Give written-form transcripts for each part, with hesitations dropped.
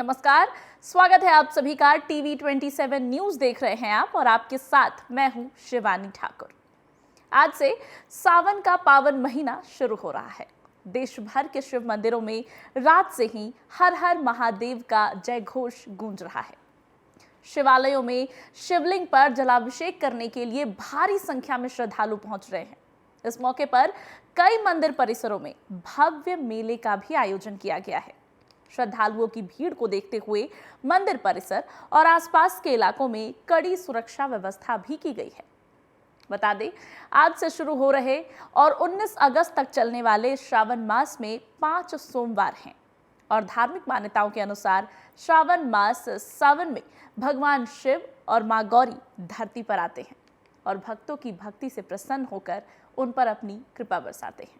नमस्कार, स्वागत है आप सभी का। टीवी 27 न्यूज देख रहे हैं आप और आपके साथ मैं हूं शिवानी ठाकुर। आज से सावन का पावन महीना शुरू हो रहा है। देश भर के शिव मंदिरों में रात से ही हर हर महादेव का जय घोष गूंज रहा है। शिवालयों में शिवलिंग पर जलाभिषेक करने के लिए भारी संख्या में श्रद्धालु पहुंच रहे हैं। इस मौके पर कई मंदिर परिसरों में भव्य मेले का भी आयोजन किया गया है। श्रद्धालुओं की भीड़ को देखते हुए मंदिर परिसर और आसपास के इलाकों में कड़ी सुरक्षा व्यवस्था भी की गई है। बता दें, आज से शुरू हो रहे और 19 अगस्त तक चलने वाले श्रावण मास में 5 सोमवार हैं और धार्मिक मान्यताओं के अनुसार श्रावण मास सावन में भगवान शिव और मां गौरी धरती पर आते हैं और भक्तों की भक्ति से प्रसन्न होकर उन पर अपनी कृपा बरसाते हैं।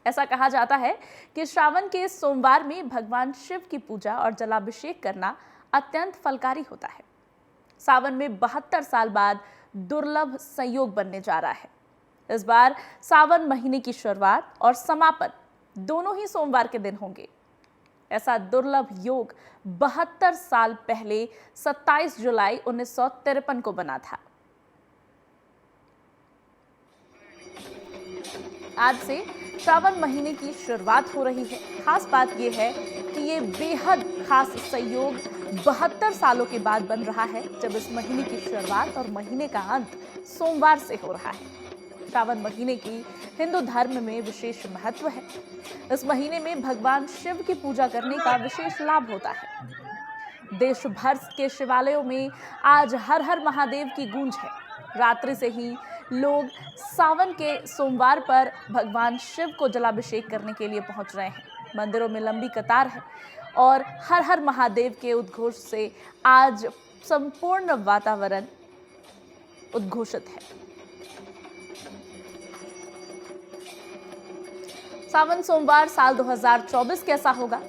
ऐसा कहा जाता है कि श्रावण के सोमवार में भगवान शिव की पूजा और जलाभिषेक करना अत्यंत फलकारी होता है। सावन में 72 साल बाद दुर्लभ संयोग बनने जा रहा है। इस बार सावन महीने की शुरुआत और समापन दोनों ही सोमवार के दिन होंगे। ऐसा दुर्लभ योग 72 साल पहले 27 जुलाई 1953 को बना था। आज से श्रावण महीने की शुरुआत हो रही है। खास बात यह है कि ये बेहद खास संयोग 72 सालों के बाद बन रहा है, जब इस महीने की शुरुआत और महीने का अंत सोमवार से हो रहा है। श्रावण महीने की हिंदू धर्म में विशेष महत्व है। इस महीने में भगवान शिव की पूजा करने का विशेष लाभ होता है। देश भर के शिवालयों में आज हर हर महादेव की गूंज है। रात्रि से ही लोग सावन के सोमवार पर भगवान शिव को जलाभिषेक करने के लिए पहुंच रहे हैं। मंदिरों में लंबी कतार है और हर हर महादेव के उद्घोष से आज संपूर्ण वातावरण उद्घोषित है। सावन सोमवार साल 2024 कैसा होगा,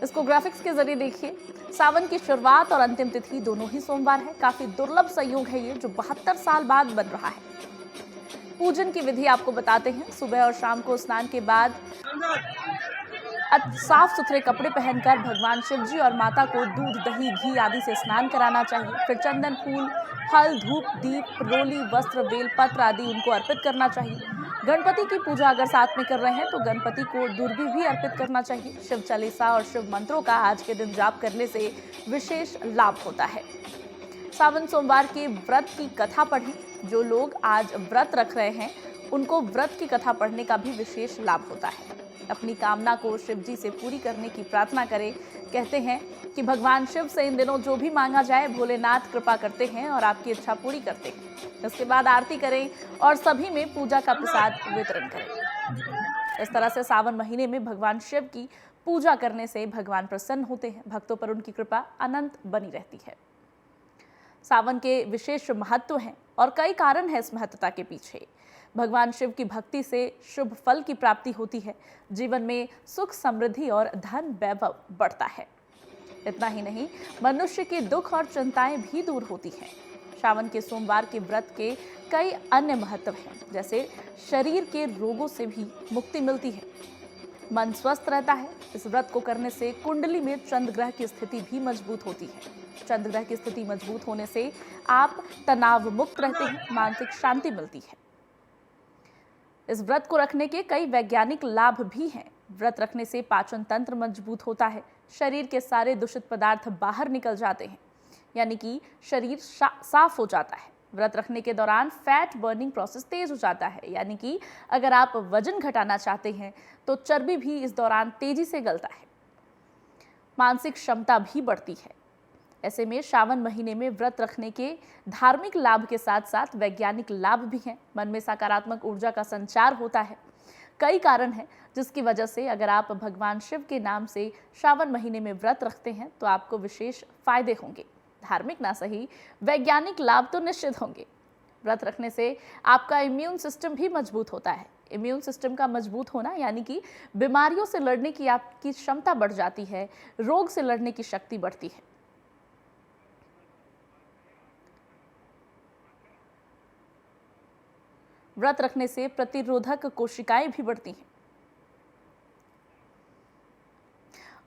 इसको ग्राफिक्स के जरिए देखिए। सावन की शुरुआत और अंतिम तिथि दोनों ही सोमवार है। काफी दुर्लभ संयोग है ये, जो 72 साल बाद बन रहा है। पूजन की विधि आपको बताते हैं। सुबह और शाम को स्नान के बाद साफ सुथरे कपड़े पहनकर भगवान शिव जी और माता को दूध, दही, घी आदि से स्नान कराना चाहिए। फिर चंदन, फूल, फल, धूप, दीप, रोली, वस्त्र, बेल पत्र आदि उनको अर्पित करना चाहिए। गणपति की पूजा अगर साथ में कर रहे हैं तो गणपति को दुर्बी भी अर्पित करना चाहिए। शिव चालीसा और शिव मंत्रों का आज के दिन जाप करने से विशेष लाभ होता है। सावन सोमवार के व्रत की कथा पढ़ें। जो लोग आज व्रत रख रहे हैं उनको व्रत की कथा पढ़ने का भी विशेष लाभ होता है। अपनी कामना को शिव जी से पूरी करने की प्रार्थना करें। कहते हैं कि भगवान शिव से इन दिनों जो भी मांगा जाए भोलेनाथ कृपा करते हैं और आपकी इच्छा पूरी करते हैं। इसके बाद आरती करें और सभी में पूजा का प्रसाद वितरण करें। इस तरह से सावन महीने में भगवान शिव की पूजा करने से भगवान प्रसन्न होते हैं। भक्तों पर उनकी कृपा अनंत बनी रहती है। सावन के विशेष महत्व हैं और कई कारण हैं इस महत्वता के पीछे। भगवान शिव की भक्ति से शुभ फल की प्राप्ति होती है। जीवन में सुख, समृद्धि और धन वैभव बढ़ता है। इतना ही नहीं, मनुष्य के दुख और चिंताएं भी दूर होती हैं। श्रावण के सोमवार के व्रत के कई अन्य महत्व हैं, जैसे शरीर के रोगों से भी मुक्ति मिलती है, मन स्वस्थ रहता है। इस व्रत को करने से कुंडली में चंद्र ग्रह की स्थिति भी मजबूत होती है। चंद्र ग्रह की स्थिति मजबूत होने से आप तनाव मुक्त रहते हैं, मानसिक शांति मिलती है। इस व्रत को रखने के कई वैज्ञानिक लाभ भी हैं। व्रत रखने से पाचन तंत्र मजबूत होता है। शरीर के सारे दूषित पदार्थ बाहर निकल जाते हैं, यानी कि शरीर साफ हो जाता है। व्रत रखने के दौरान फैट बर्निंग प्रोसेस तेज हो जाता है, यानी कि अगर आप वजन घटाना चाहते हैं तो चर्बी भी इस दौरान तेजी से गलता है। मानसिक क्षमता भी बढ़ती है। ऐसे में श्रावण महीने में व्रत रखने के धार्मिक लाभ के साथ साथ वैज्ञानिक लाभ भी हैं। मन में सकारात्मक ऊर्जा का संचार होता है। कई कारण हैं जिसकी वजह से अगर आप भगवान शिव के नाम से श्रावण महीने में व्रत रखते हैं तो आपको विशेष फायदे होंगे। धार्मिक ना सही, वैज्ञानिक लाभ तो निश्चित होंगे। व्रत रखने से आपका इम्यून सिस्टम भी मजबूत होता है। इम्यून सिस्टम का मजबूत होना यानी कि बीमारियों से लड़ने की आपकी क्षमता बढ़ जाती है, रोग से लड़ने की शक्ति बढ़ती है। व्रत रखने से प्रतिरोधक कोशिकाएं भी बढ़ती हैं।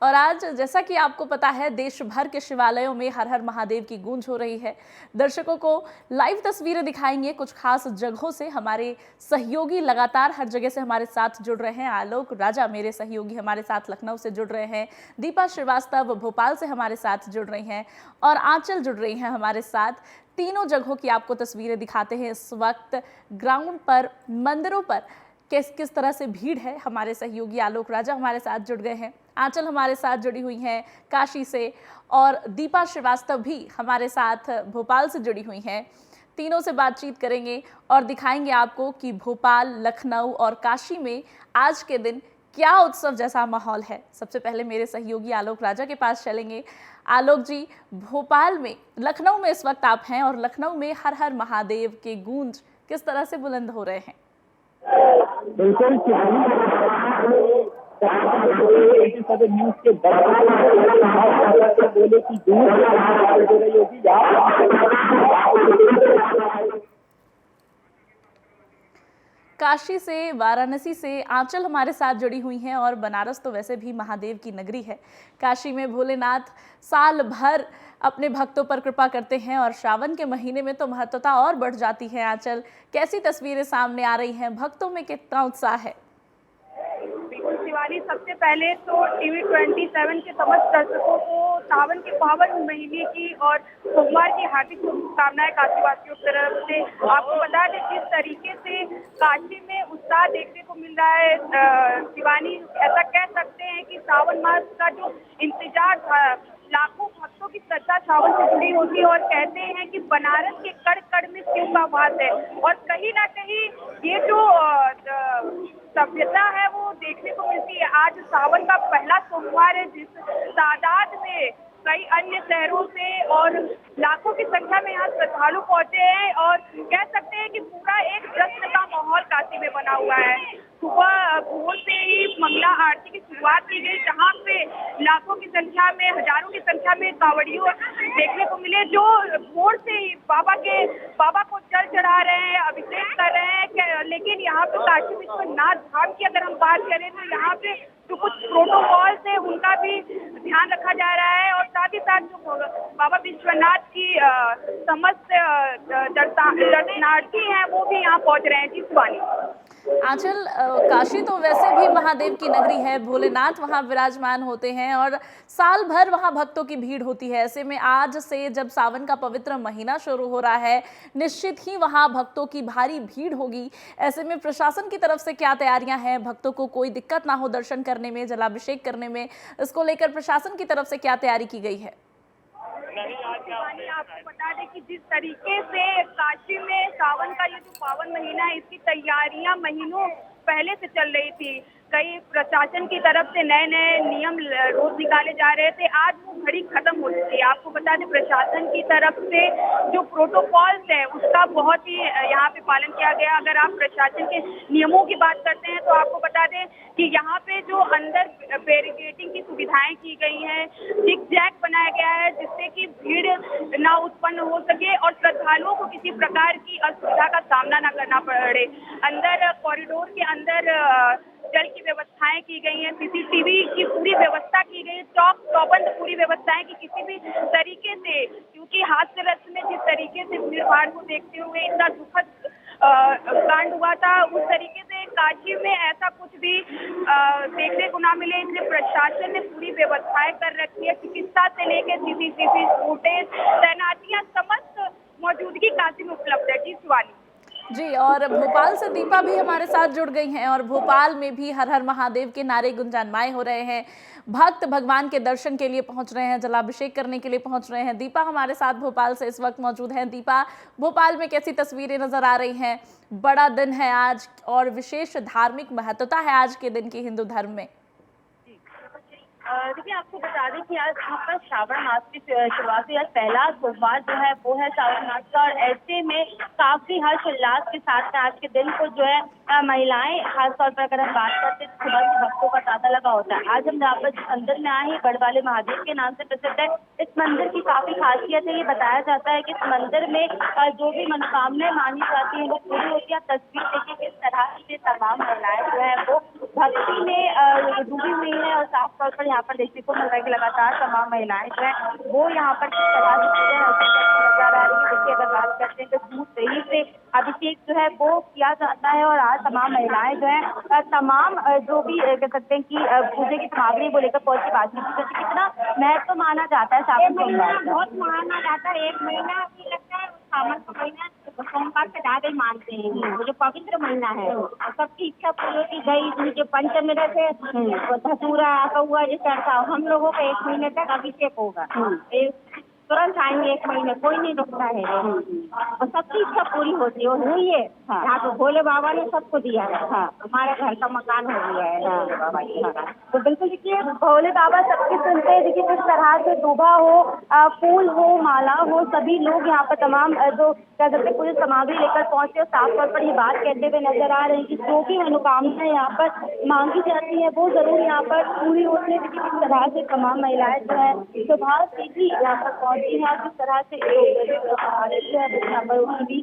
और आज जैसा कि आपको पता है, देश भर के शिवालयों में हर हर महादेव की गूंज हो रही है। दर्शकों को लाइव तस्वीरें दिखाएंगे कुछ खास जगहों से। हमारे सहयोगी लगातार हर जगह से हमारे साथ जुड़ रहे हैं। आलोक राजा मेरे सहयोगी हमारे साथ लखनऊ से जुड़ रहे हैं, दीपा श्रीवास्तव भोपाल से हमारे साथ जुड़ रही हैं और आंचल जुड़ रही हैं हमारे साथ। तीनों जगहों की आपको तस्वीरें दिखाते हैं। इस वक्त ग्राउंड पर, मंदिरों पर किस तरह से भीड़ है। हमारे सहयोगी आलोक राजा हमारे साथ जुड़ गए हैं, आंचल हमारे साथ जुड़ी हुई हैं काशी से, और दीपा श्रीवास्तव भी हमारे साथ भोपाल से जुड़ी हुई हैं। तीनों से बातचीत करेंगे और दिखाएंगे आपको कि भोपाल, लखनऊ और काशी में आज के दिन क्या उत्सव जैसा माहौल है। सबसे पहले मेरे सहयोगी आलोक राजा के पास चलेंगे। आलोक जी, भोपाल में, लखनऊ में इस वक्त आप हैं और लखनऊ में हर हर महादेव के गूंज किस तरह से बुलंद हो रहे हैं? बिल्कुल न्यूज के बोले की काशी से, वाराणसी से आंचल हमारे साथ जुड़ी हुई हैं और बनारस तो वैसे भी महादेव की नगरी है। काशी में भोलेनाथ साल भर अपने भक्तों पर कृपा करते हैं और श्रावण के महीने में तो महत्वता और बढ़ जाती है। आंचल, कैसी तस्वीरें सामने आ रही हैं? भक्तों में कितना उत्साह है? शिवानी, सबसे पहले तो टीवी 27 के समस्त दर्शकों को सावन के पावन महीने की और सोमवार की हार्दिक शुभकामनाएं काशीवासियों की तरफ से। आपको बता दें जिस तरीके से काशी में उत्साह देखने को मिल रहा है शिवानी, ऐसा कह सकते हैं कि सावन मास का जो इंतजार था, लाखों भक्तों की श्रद्धा सावन से जुड़ी होती है और कहते हैं कि बनारस के कड़ कड़ में शिव का वास है। और कहीं ना कहीं ये जो सभ्यता है वो देखने को मिलती है। आज सावन का पहला सोमवार है, जिस तादाद में कई अन्य शहरों से और लाखों की संख्या में यहाँ श्रद्धालु पहुंचे हैं और कह सकते हैं कि पूरा एक जश्न का माहौल काशी में बना हुआ है। सुबह भोर से ही मंगला आरती की शुरुआत की गई, जहाँ पे लाखों की संख्या में, हजारों की संख्या में कांवड़ियों देखने को मिले, जो भोर से ही बाबा को जल चढ़ा रहे हैं, अभिषेक कर रहे हैं। लेकिन यहाँ पे काशी विश्वनाथ धाम की अगर हम बात करें तो यहाँ पे जो कुछ प्रोटोकॉल्स है उनका भी ध्यान रखा जा रहा है और साथ ही साथ जो बाबा विश्वनाथ की समस्त दर्शनार्थी हैं वो भी यहाँ पहुंच रहे हैं। जी शिवानी। आंचल, काशी तो वैसे भी महादेव की नगरी है, भोलेनाथ वहाँ विराजमान होते हैं और साल भर वहाँ भक्तों की भीड़ होती है। ऐसे में आज से जब सावन का पवित्र महीना शुरू हो रहा है, निश्चित ही वहाँ भक्तों की भारी भीड़ होगी। ऐसे में प्रशासन की तरफ से क्या तैयारियां हैं? भक्तों को कोई दिक्कत ना हो दर्शन करने में, जलाभिषेक करने में, इसको लेकर प्रशासन की तरफ से क्या तैयारी की गई है? आपको बता दें कि जिस तरीके से काशी में सावन का ये जो पावन महीना है, इसकी तैयारियां महीनों पहले से चल रही थी। कई प्रशासन की तरफ से नए नए नियम रोज निकाले जा रहे थे, आज वो घड़ी खत्म हो चुकी है। आपको बता दें प्रशासन की तरफ से जो प्रोटोकॉल्स है उसका बहुत ही यहाँ पे पालन किया गया। अगर आप प्रशासन के नियमों की बात करते हैं तो आपको बता दें कि यहाँ पे जो अंदर बैरिकेडिंग की सुविधाएं की गई हैं, जिग जैग बनाया गया है जिससे कि भीड़ ना उत्पन्न हो सके और श्रद्धालुओं को किसी प्रकार की असुविधा का सामना ना करना पड़े। अंदर कॉरिडोर के अंदर जल की व्यवस्थाएं की गई हैं, सीसीटीवी की पूरी व्यवस्था की गई है, चौक चौबंद पूरी व्यवस्थाएं की किसी भी तरीके से, क्योंकि हास्य रस में जिस तरीके से भीड़ भाड़ को देखते हुए इतना दुखद कांड हुआ था, उस तरीके से काशी में ऐसा कुछ भी देखने को ना मिले, इसलिए प्रशासन ने पूरी व्यवस्थाएं कर रखी है। चिकित्सा से लेकर सीसीटीवी फुटेज, तैनातियां, समस्त मौजूदगी काशी में उपलब्ध है। जी शिवानी। जी, और भोपाल से दीपा भी हमारे साथ जुड़ गई हैं और भोपाल में भी हर हर महादेव के नारे गुंजायमान हो रहे हैं। भक्त भगवान के दर्शन के लिए पहुंच रहे हैं, जलाभिषेक करने के लिए पहुंच रहे हैं। दीपा हमारे साथ भोपाल से इस वक्त मौजूद हैं। दीपा, भोपाल में कैसी तस्वीरें नजर आ रही हैं? बड़ा दिन है आज और विशेष धार्मिक महत्वता है आज के दिन की हिंदू धर्म में। देखिए, आपको बता दें कि आज यहाँ पर श्रावण मास की शुरुआत हुई। आज पहला सोमवार जो है वो है श्रावण मास का, और ऐसे में काफी हर्ष उल्लास के साथ में आज के दिन को जो है महिलाएं, खासतौर पर अगर हम बात करते हैं सुबह के भक्तों का तांता लगा होता है। आज हम यहाँ पर अंदर में आए हैं, गढ़वाले महादेव के नाम से प्रसिद्ध है। इस मंदिर की काफी खासियत है, ये बताया जाता है कि इस मंदिर में जो भी मनोकामनाएं मानी जाती है वो पूरी होती है। तस्वीर देखिए किस तरह से तमाम महिलाएं जो है वो भक्ति में डूबी हुई है और साफ तौर पर यहाँ पर देखने को मिल रहा है कि लगातार तमाम महिलाएं जो है वो यहाँ पर किस तरह से नजर आ रही है। देखिए अगर बात करते हैं तो दूध दही से अभिषेक जो है वो किया जाता है और आज तमाम महिलाएं जो है तमाम जो भी कह सकते हैं कि पूजे की सामग्री को लेकर पहुंची बातचीत करते कितना महत्व माना जाता है सावन सोमवार का। बहुत माना जाता है, 1 महीना भी लगता है, सावन का महीना सोमवार से ज्यादा ही मानते हैं। वो जो पवित्र महीना है और सबकी इच्छा पूरी होती गई। जो पंचमृत है धतूरा कौआ जो चढ़ता हम लोगों का 1 महीने तक अभिषेक होगा। तुरंत आएंगे 1 महीने, कोई नहीं रुकता है और सबकी इच्छा पूरी होती है और हुई है। यहाँ तो भोले बाबा ने सबको दिया है। हमारा घर का मकान हो गया है भोले बाबा की। तो बिल्कुल देखिए भोले बाबा सबकी सुनते हैं। देखिए किस तरह से दूबा हो, फूल हो, माला हो, सभी लोग यहाँ पर तमाम जो क्या कहते हैं पूरी सामग्री लेकर पहुंचे और साफ तौर पर ये बात कहते हुए नजर आ रही है कि जो भी मनोकामना यहाँ पर मांगी जाती है वो जरूर यहाँ पर पूरी होती है। देखिए किस तरह से तमाम महिलाएं जो है सुबह से ही यहाँ पर पहुंची है, किस तरह से यहाँ पर उनकी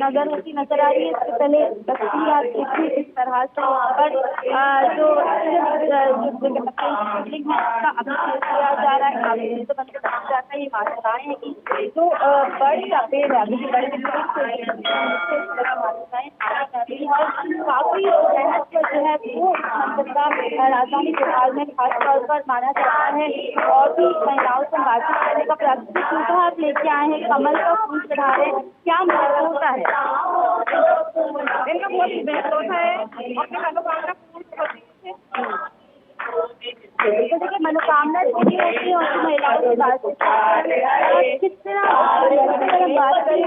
नजर होती नजर आ रही है। इससे पहले तस्वीर देखिए किस तरह से यहाँ पर जो शिवलिंग है उसका अभिषेक किया जा रहा है। अभिषेक तो बनकर कहा जाता है, ये मान्यताएं है कि जो बड़ी का पेड़ है अभी बड़े मान्यताएं आगे जाती है और काफी महत्व जो है वो का राजधानी भोपाल में खास तौर पर माना जाता है। और भी महिलाओं से बातचीत करने का प्रयास आप लेके आए हैं, कमल का फूल चढ़ा रहे हैं, क्या महत्व होता है? इनका बहुत महत्व होता है। अपने मनोकामना तो देखिए मनोकामना पूरी होती है और महिलाओं की बातचीत किस तरह बात करें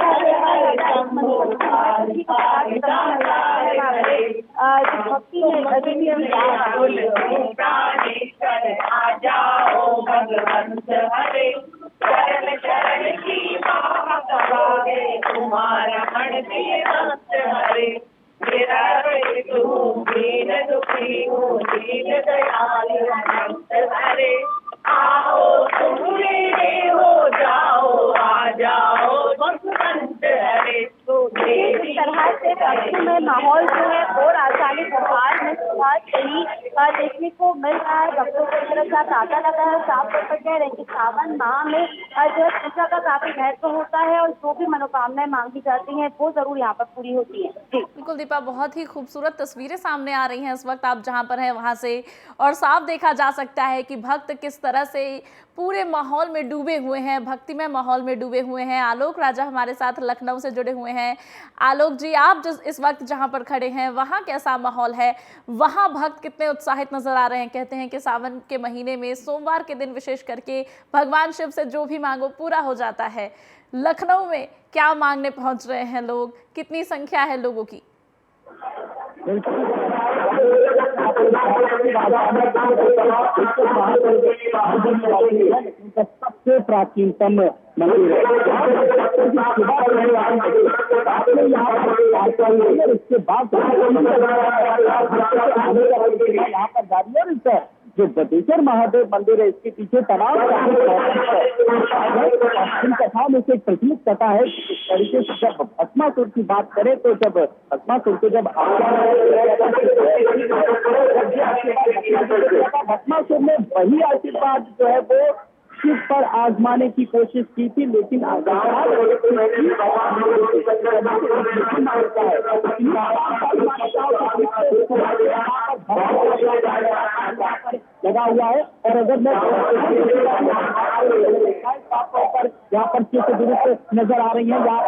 में माहौल जो है वो राजधानी भोपाल में सुबह से ही देखने को मिल रहा है। भक्तों की तरफ से तांता लगा है। साफ तौर पर कह रहे हैं कि सावन माह में जो है पूजा का काफी महत्व होता है और जो भी मनोकामनाएं मांगी जाती हैं वो जरूर यहाँ पर पूरी होती है। बिल्कुल दीपा, बहुत ही खूबसूरत तस्वीरें सामने आ रही हैं इस वक्त आप जहां पर हैं वहां से, और साफ देखा जा सकता है कि भक्त किस तरह से पूरे माहौल में डूबे हुए हैं, भक्तिमय माहौल में डूबे हुए हैं। आलोक राजा हमारे साथ लखनऊ से जुड़े हुए हैं। आलोक जी, आप जिस इस वक्त जहां पर खड़े हैं वहां कैसा माहौल है? वहां भक्त कितने उत्साहित नजर आ रहे हैं? कहते हैं कि सावन के महीने में सोमवार के दिन विशेष करके भगवान शिव से जो भी मांगो पूरा हो जाता है। लखनऊ में क्या मांगने पहुंच रहे हैं लोग? कितनी संख्या है लोगों की? सबसे प्राचीनतम मंदिर है। इसके बाद यहाँ पर जारी है। जो बटेश्वर महादेव मंदिर है इसके पीछे तमाम कथा में से एक प्रचलित कथा है। इस तरीके से जब भस्मासुर की बात करें तो जब भस्मासुर को भस्मासुर ने वही आशीर्वाद जो है वो शिव पर आजमाने की कोशिश की थी, लेकिन लगा हुआ है। और अगर मैं यहाँ पर चित्र दुरुस्त नजर आ रही है, यहाँ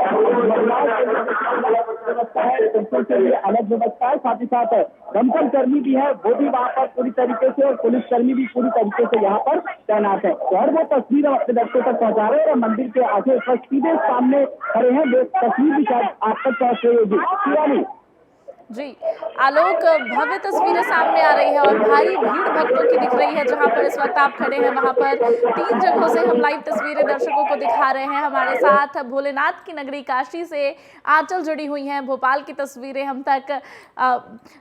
व्यवस्था है, पुलिसों के लिए अलग व्यवस्था है, साथ ही साथ दमकल कर्मी भी है वो भी वहाँ पर पूरी तरीके से, और पुलिस कर्मी भी पूरी तरीके से यहाँ पर तैनात है। और वो तस्वीर अपने दर्शकों तक पहुँचा रहे हैं और मंदिर के आगे सीधे सामने खड़े हैं। वो तस्वीर भी शायद आप तक पहुँच रही होगी। जी आलोक, भव्य तस्वीरें सामने आ रही है और भारी भीड़ भक्तों की दिख रही है। जहां पर इस वक्त आप खड़े हैं वहां पर 3 जगहों से हम लाइव तस्वीरें दर्शकों को दिखा रहे हैं। हमारे साथ भोलेनाथ की नगरी काशी से आंचल जुड़ी हुई हैं। भोपाल की तस्वीरें हम तक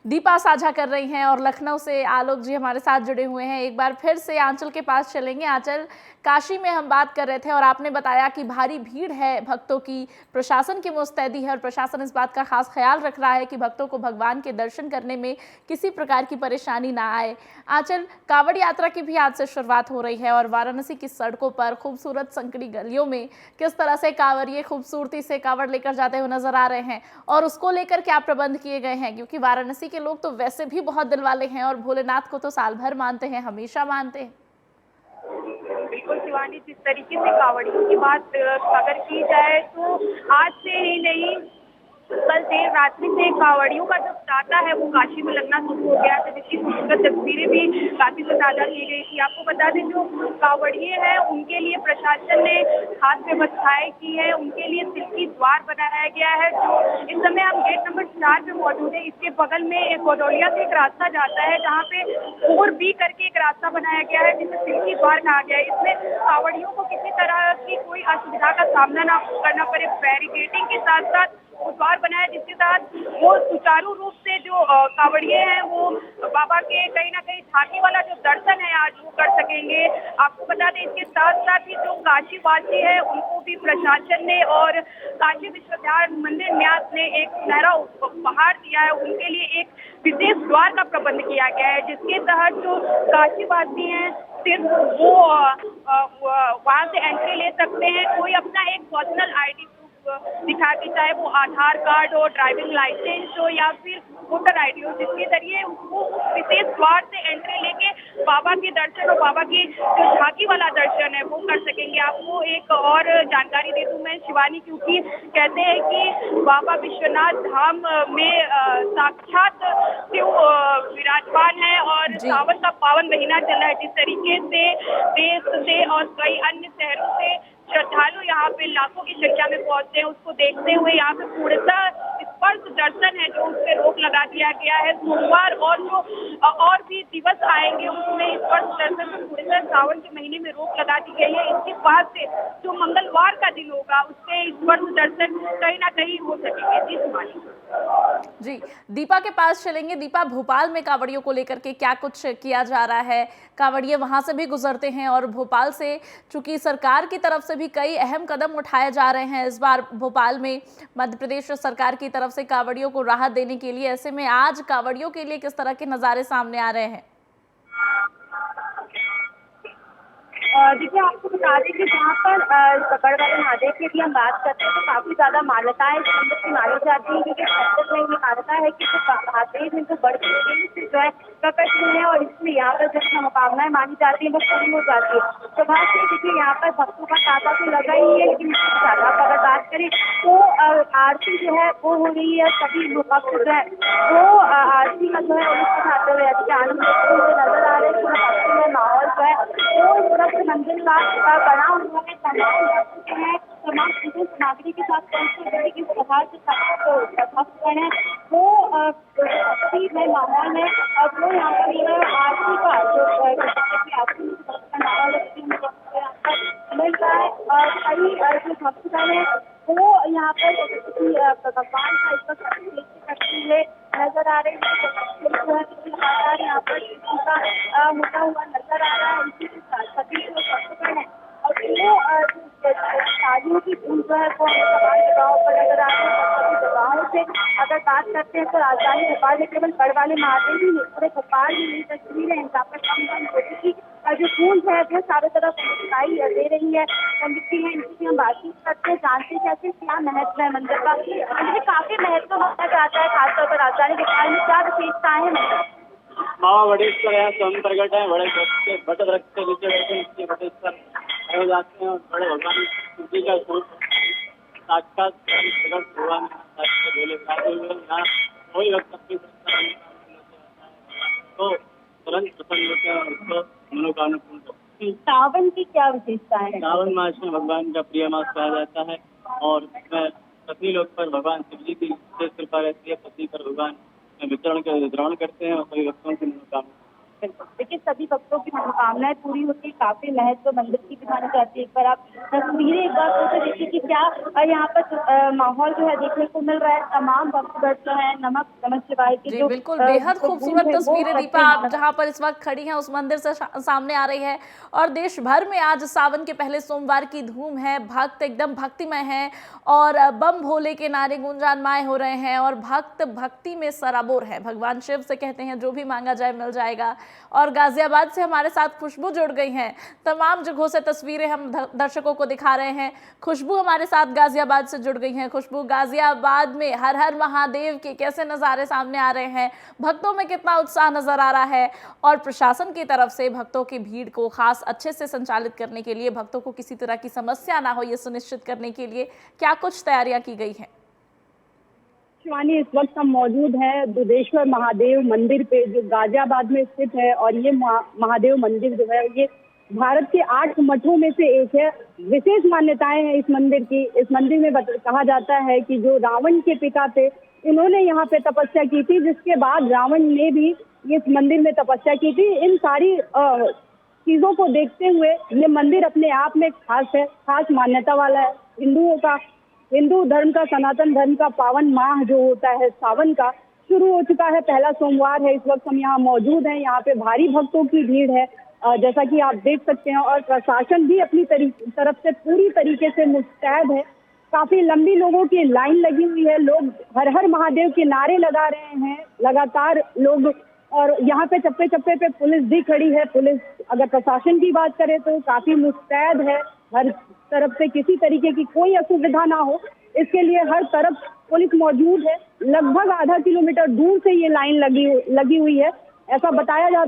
दीपा साझा कर रही हैं और लखनऊ से आलोक जी हमारे साथ जुड़े हुए हैं। एक बार फिर से आंचल के पास चलेंगे। आंचल, काशी में हम बात कर रहे थे और आपने बताया कि भारी भीड़ है भक्तों की, प्रशासन की मुस्तैदी है और प्रशासन इस बात का खास ख्याल रख रहा है कि भक्तों को को भगवान के दर्शन करने में किसी प्रकार की परेशानी ना आए। आंचल, कांवड़ यात्रा की भी आज से शुरुआत हो रही है और वाराणसी की सड़कों पर खूबसूरत संकरी गलियों में किस तरह से कांवड़िए खूबसूरती से कांवड़ लेकर जाते हुए नजर आ रहे हैं और उसको लेकर क्या प्रबंध किए गए हैं, क्योंकि वाराणसी के लोग तो वैसे भी बहुत दिल वाले हैं और भोलेनाथ को तो साल भर मानते हैं, हमेशा मानते हैं। बिल्कुल शिवानी, जिस तरीके से कांवड़ियों की बात अगर की जाए तो आज से ही नहीं, कल देर रात्रि से कांवड़ियों का जो तांता है वो काशी में लगना शुरू हो गया था, जिसकी खूबसूरत तस्वीरें भी काफी से ताजा की गई थी। आपको बता दें, जो कांवड़िए हैं उनके लिए प्रशासन ने खास व्यवस्थाएं की है, उनके लिए सिल्की द्वार बनाया गया है। जो इस समय हम गेट नंबर 4 पे मौजूद है, इसके बगल में एक गौडौलिया से एक रास्ता जाता है जहाँ पे 4B करके एक रास्ता बनाया गया है, जिसे सिल्की द्वार कहा गया है। इसमें कांवड़ियों को किसी तरह की कोई असुविधा का सामना ना करना पड़े। बैरिकेडिंग के साथ साथ द्वार बनाया, जिसके तहत वो सुचारू रूप से जो कांवड़िए हैं वो बाबा के कहीं ना कहीं झांकी वाला जो दर्शन है आज वो कर सकेंगे। आपको बता दें, इसके साथ साथ ही जो काशी वासी है उनको भी प्रशासन ने और काशी विश्वविद्यालय मंदिर न्यास ने एक सुनहरा उपहार दिया है। उनके लिए एक विशेष द्वार का प्रबंध किया गया है, जिसके तहत जो काशी वासी हैं सिर्फ वो वहाँ से एंट्री ले सकते हैं। कोई अपना एक पर्सनल ID दिखा के, चाहे वो आधार कार्ड हो, ड्राइविंग लाइसेंस हो या फिर वोटर ID हो, जिसके जरिए वो विशेष द्वार से एंट्री लेके बाबा के दर्शन और बाबा की जो झांकी वाला दर्शन है वो कर सकेंगे। आपको एक और जानकारी दे दूं मैं शिवानी, क्योंकि कहते हैं कि बाबा विश्वनाथ धाम में साक्षात शिव विराजमान है और सावन का पावन महीना चल रहा है। जिस तरीके से देश से और कई अन्य शहरों से श्रद्धालु यहाँ पे लाखों की संख्या में पहुंचते हैं, उसको देखते हुए यहाँ पे पूर्णतः स्पर्श दर्शन है जो उस पर रोक लगा दिया गया है। सोमवार और जो और भी दिवस आएंगे उसमें स्पर्श दर्शन में पूर्णतः सावन के महीने में रोक लगा दी गई है। इसके बाद से जो मंगलवार का दिन होगा उससे स्पर्श दर्शन कहीं ना कहीं हो सकेंगे। जी शिवानी। जी, दीपा के पास चलेंगे। दीपा, भोपाल में कांवड़ियों को लेकर के क्या कुछ किया जा रहा है? कांवड़िए वहां से भी गुजरते हैं और भोपाल से चूंकि सरकार की तरफ से भी कई अहम कदम उठाए जा रहे हैं इस बार भोपाल में मध्य प्रदेश सरकार की तरफ से कांवड़ियों को राहत देने के लिए, ऐसे में आज कांवड़ियों के लिए किस तरह के नज़ारे सामने आ रहे हैं? देखिए, आपको बता दें कि जहाँ पर पकड़ वाले महादेव की यदि हम बात करते हैं तो काफी ज्यादा मान्यताएं इस मंदिर की मानी जाती है, क्योंकि मंदिर में ये मान्यता है कि जो महादेव में जो बड़ी से जो है प्रकट हुए हैं और इसमें यहाँ पर जो मनोकामनाएं मानी जाती है वो पूरी हो जाती है। तो बात से देखिए, यहाँ पर भक्तों का तांता तो लगा ही है, लेकिन इसके ज्यादा अगर बात करें तो आरती जो है वो हो रही है। सभी भक्त जो है वो आरती का जो है उसको खाते हुए आनंद नजर आ रहे हैं। पूरा भक्ति माहौल जो है वो पूरा मंदिर का बना उन्होंने तमाम चीजें सामग्री के साथ की प्रभाव से भक्तगण है वो भक्ति में माहौल है और वो यहाँ पर आरती का जो मिल रहा है और कई जो भक्तगण है वो यहाँ पर भगवान का इस वक्त करते हुए नजर आ रहे हैं। यहाँ पर मुद्दा हुआ नजर आ रहा है। इसी के साथ सभी जो भक्तगण है और वो शादियों की धूम जो है वो तमाम जगहों पर नजर आ रही है। सभी जगहों से अगर बात करते हैं तो राजधानी भोपाल में केवल गढ़ वाले महादेव ही नहीं, पूरे भोपाल में ये तस्वीरें हैं जहाँ पर कम होती की जो गूंज है वो चारों तरफ दिखाई दे रही है। पंडित है, इनकी हम बातचीत करते हैं, जानते कैसे क्या महत्व है मंदिर का। मंदिर काफी महत्व माना जाता है, खासतौर पर राजधानी भोपाल में क्या विशेषताएं हैं मंदिर? माँ वडेश्वर यहाँ स्वयं प्रकट है। बड़े बट वृक्ष के नीचे बैठे नीचे वडेश्वर हो जाते हैं और बड़े भगवान जी का स्वरूप साक्षात प्रकट भगवान बोले बिराजे हुए यहाँ कोई वक्त अपनी तो तुरंत प्रसन्न होते हैं और उसको मनोकामना पूर्ण करते हैं। सावन की क्या विशेषता है? सावन मास में भगवान का प्रिय मास कहा जाता है और इसमें पत्नी लोग पर भगवान शिव जी की विशेष कृपा रहती है। पति पर भगवान वितरण करते हैं और सभी भक्तों की मनोकामना। बिल्कुल, देखिए सभी भक्तों की मनोकामनाएं पूरी होती है, काफी महत्व मंदिर की भी मानी जाती है। एक बार आप तस्वीरें एक बार फिर से देखिए कि क्या यहाँ पर माहौल जो है देखने को मिल रहा है। तमाम भक्तगण जो है नमः शिवाय की जी जो बिल्कुल, बेहद जो खूबसूरत गूंज है वो तस्वीरें करते दीपा हैं। आप जहाँ पर इस वक्त खड़ी हैं उस मंदिर से सामने आ रही है। और देश भर में आज सावन के पहले सोमवार की धूम है, भक्त एकदम भक्तिमय हैं और बम भोले के नारे गुंजायमान हो रहे हैं और भक्त भक्ति में सराबोर है। भगवान शिव से कहते हैं जो भी मांगा जाए मिल जाएगा। और गाजियाबाद से हमारे साथ खुशबू जुड़ गई हैं। तमाम जगहों से तस्वीरें हम दर्शकों को दिखा रहे हैं। खुशबू हमारे साथ गाजियाबाद से जुड़ गई हैं। खुशबू, गाजियाबाद में हर हर महादेव के कैसे नज़ारे सामने आ रहे हैं, भक्तों में कितना उत्साह नजर आ रहा है और प्रशासन की तरफ से भक्तों की भीड़ को खास अच्छे से संचालित करने के लिए, भक्तों को किसी तरह की समस्या ना हो ये सुनिश्चित करने के लिए क्या कुछ तैयारियां की गई हैं? शिवानी, इस वक्त हम मौजूद हैं दुधेश्वर महादेव मंदिर पे जो गाजियाबाद में स्थित है। और ये महादेव मंदिर जो है ये भारत के 8 मठों में से एक है। विशेष मान्यताएं हैं इस मंदिर की। इस मंदिर में कहा जाता है कि जो रावण के पिता थे इन्होंने यहाँ पे तपस्या की थी, जिसके बाद रावण ने भी इस मंदिर में तपस्या की थी। इन सारी चीजों को देखते हुए ये मंदिर अपने आप में खास है, खास मान्यता वाला है। हिंदू धर्म का, सनातन धर्म का पावन माह जो होता है सावन का शुरू हो चुका है। पहला सोमवार है। इस वक्त हम यहाँ मौजूद हैं। यहाँ पे भारी भक्तों की भीड़ है जैसा कि आप देख सकते हैं। और प्रशासन भी अपनी तरफ से पूरी तरीके से मुस्तैद है। काफी लंबी लोगों की लाइन लगी हुई है। लोग हर हर महादेव के नारे लगा रहे हैं लगातार लोग। और यहाँ पे चप्पे चप्पे पे पुलिस भी खड़ी है। पुलिस, अगर प्रशासन की बात करें तो काफी मुस्तैद है। हर तरफ से किसी तरीके की कोई असुविधा ना हो इसके लिए हर तरफ पुलिस मौजूद है। लगभग आधा किलोमीटर दूर से ये लाइन लगी हुई है। ऐसा बताया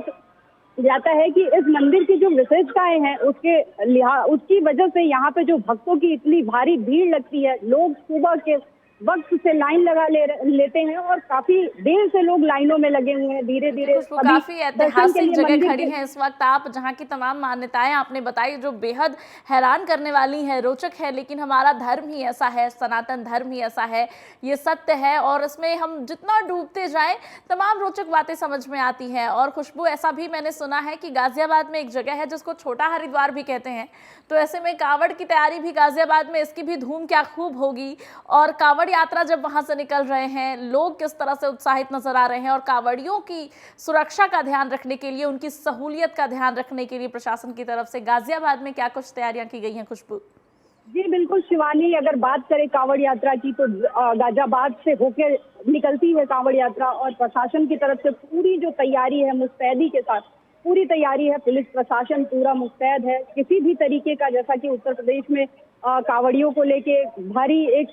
जाता है कि इस मंदिर की जो विशेषताएं हैं उसकी वजह से यहाँ पे जो भक्तों की इतनी भारी भीड़ लगती है। लोग सुबह के वक्त से लाइन लगा लेते हैं और काफी देर से लोग लाइनों में लगे हुए हैं। धीरे धीरे काफी ऐतिहासिक जगह खड़ी हैं इस वक्त आप, जहाँ की तमाम मान्यताएं आपने बताई जो बेहद हैरान करने वाली है, रोचक है। लेकिन हमारा धर्म ही ऐसा है, सनातन धर्म ही ऐसा है, ये सत्य है और इसमें हम जितना डूबते जाएं तमाम रोचक बातें समझ में आती हैं। और खुशबू, ऐसा भी मैंने सुना है कि गाजियाबाद में एक जगह है जिसको छोटा हरिद्वार भी कहते हैं, तो ऐसे में कावड़ की तैयारी भी गाजियाबाद में, इसकी भी धूम क्या खूब होगी। और कावड़ यात्रा जब वहां से निकल रहे हैं, लोग किस तरह से उत्साहित नजर आ रहे हैं और कावड़ियों की सुरक्षा का ध्यान रखने के लिए, उनकी सहूलियत का ध्यान रखने के लिए प्रशासन की तरफ से गाजियाबाद में क्या कुछ तैयारियां की गई हैं खुशबू? जी बिल्कुल शिवानी, अगर बात करें कांवड़ यात्रा की तो गाजियाबाद से होकर निकलती है कांवड़ यात्रा और प्रशासन की तरफ से पूरी जो तैयारी है मुस्तैदी के साथ पूरी तैयारी है। पुलिस प्रशासन पूरा मुस्तैद है। किसी भी तरीके का, जैसा कि उत्तर प्रदेश में कांवड़ियों को लेके भारी एक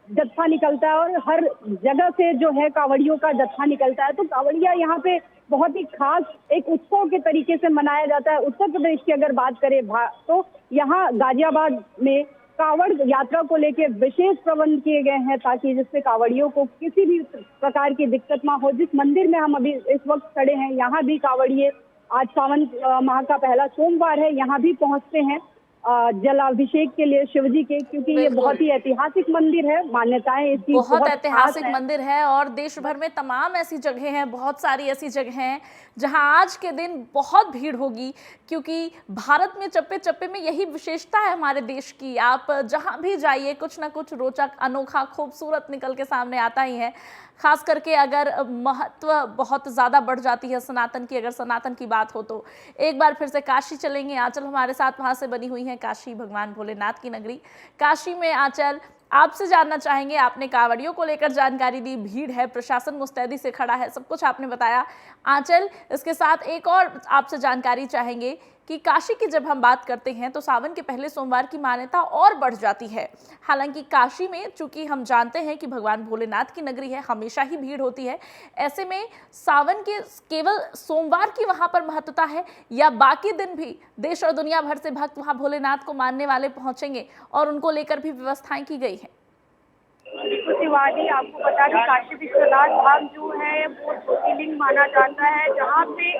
जत्था निकलता है और हर जगह से जो है कांवड़ियों का जत्था निकलता है, तो कांवड़िया यहाँ पे बहुत ही खास एक उत्सव के तरीके से मनाया जाता है। उत्तर प्रदेश की अगर बात करें तो यहाँ गाजियाबाद में कांवड़ यात्रा को लेके विशेष प्रबंध किए गए हैं ताकि जिससे कांवड़ियों को किसी भी प्रकार की दिक्कत ना हो। जिस मंदिर में हम अभी इस वक्त खड़े हैं यहाँ भी कांवड़िए, आज सावन माह का पहला सोमवार है, यहाँ भी पहुंचते हैं जलाभिषेक के लिए शिवजी के, क्योंकि ये बहुत ही ऐतिहासिक मंदिर है। मान्यताएं इसकी बहुत ऐतिहासिक मंदिर है और देश भर में तमाम ऐसी जगह हैं, बहुत सारी ऐसी जगह हैं जहां आज के दिन बहुत भीड़ होगी, क्योंकि भारत में चप्पे चप्पे में यही विशेषता है हमारे देश की। आप जहां भी जाइए कुछ ना कुछ रोचक, अनोखा, खूबसूरत निकल के सामने आता ही है। खास करके अगर महत्व बहुत ज़्यादा बढ़ जाती है सनातन की, अगर सनातन की बात हो तो एक बार फिर से काशी चलेंगे। आंचल हमारे साथ वहाँ से बनी हुई है, काशी भगवान भोलेनाथ की नगरी। काशी में आंचल, आपसे जानना चाहेंगे, आपने कांवड़ियों को लेकर जानकारी दी, भीड़ है, प्रशासन मुस्तैदी से खड़ा है, सब कुछ आपने बताया। आंचल, इसके साथ एक और आपसे जानकारी चाहेंगे कि काशी की जब हम बात करते हैं तो सावन के पहले सोमवार की मान्यता और बढ़ जाती है। हालांकि काशी में चूंकि हम जानते हैं कि भगवान भोलेनाथ की नगरी है, हमेशा ही भीड़ होती है, ऐसे में सावन के केवल सोमवार की वहां पर महत्वता है या बाकी दिन भी देश और दुनिया भर से भक्त वहां भोलेनाथ को मानने वाले पहुंचेंगे और उनको लेकर भी व्यवस्थाएं की गई है? शिवाली, आपको बता दें काशी विश्वनाथ धाम जो है वो ज्योतिर्लिंग माना जाता है, जहाँ पे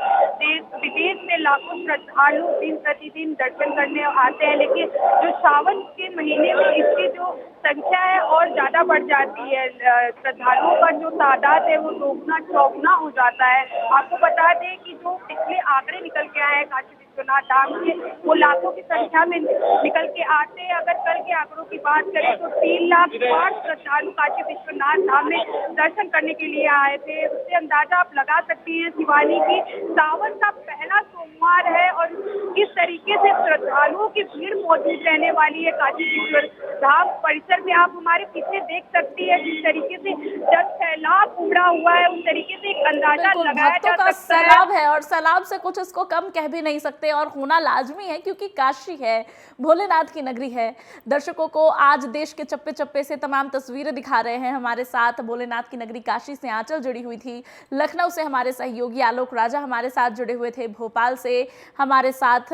देश विदेश से लाखों श्रद्धालु दिन प्रतिदिन दर्शन करने आते हैं। लेकिन जो सावन के महीने में इसकी जो संख्या है और ज्यादा बढ़ जाती है, श्रद्धालुओं का जो तादाद है वो दोगुना चौगुना हो जाता है। आपको बता दें कि जो पिछले आंकड़े निकल के आए हैं काशी विश्वनाथ धाम के, वो लाखों की संख्या में निकल के आते हैं। अगर कल के आंकड़ों की बात करें तो 3,08,000 श्रद्धालु काशी विश्वनाथ धाम में दर्शन करने के लिए आए थे। उससे अंदाजा आप लगा सकती हैं शिवानी की सावन का पहला सोमवार है और किस तरीके से श्रद्धालुओं की भीड़ मौजूद रहने वाली है काशी विश्वनाथ धाम परिसर में। आप हमारे पीछे देख सकती है जिस तरीके से जन सैलाब उमड़ा हुआ है, उस तरीके से एक अंदाजा लगाया जा सकता है। सैलाब है और सैलाब से कुछ इसको कम कह भी नहीं सकते और होना लाजमी है, क्योंकि काशी है, भोलेनाथ की नगरी है। दर्शकों को आज देश के चप्पे चप्पे से तमाम तस्वीरें दिखा रहे हैं हमारे साथ। भोलेनाथ की नगरी काशी से आंचल जुड़ी हुई थी, लखनऊ से हमारे सहयोगी आलोक राजा हमारे साथ जुड़े हुए थे, भोपाल से हमारे साथ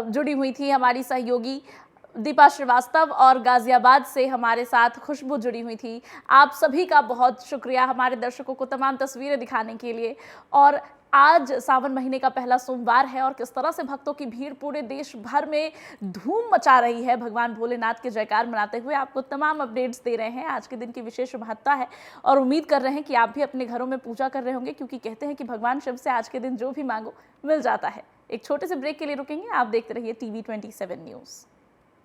जुड़ी हुई थी हमारी सहयोगी दीपा श्रीवास्तव और गाजियाबाद से हमारे साथ खुशबू जुड़ी हुई थी। आप सभी का बहुत शुक्रिया हमारे दर्शकों को तमाम तस्वीरें दिखाने के लिए। और आज सावन महीने का पहला सोमवार है और किस तरह से भक्तों की भीड़ पूरे देश भर में धूम मचा रही है भगवान भोलेनाथ के जयकार मनाते हुए। आपको तमाम अपडेट्स दे रहे हैं। आज के दिन की विशेष महत्ता है और उम्मीद कर रहे हैं कि आप भी अपने घरों में पूजा कर रहे होंगे, क्योंकि कहते हैं कि भगवान शिव से आज के दिन जो भी मांगो मिल जाता है। एक छोटे से ब्रेक के लिए रुकेंगे, आप देखते रहिए TV 27 न्यूज़।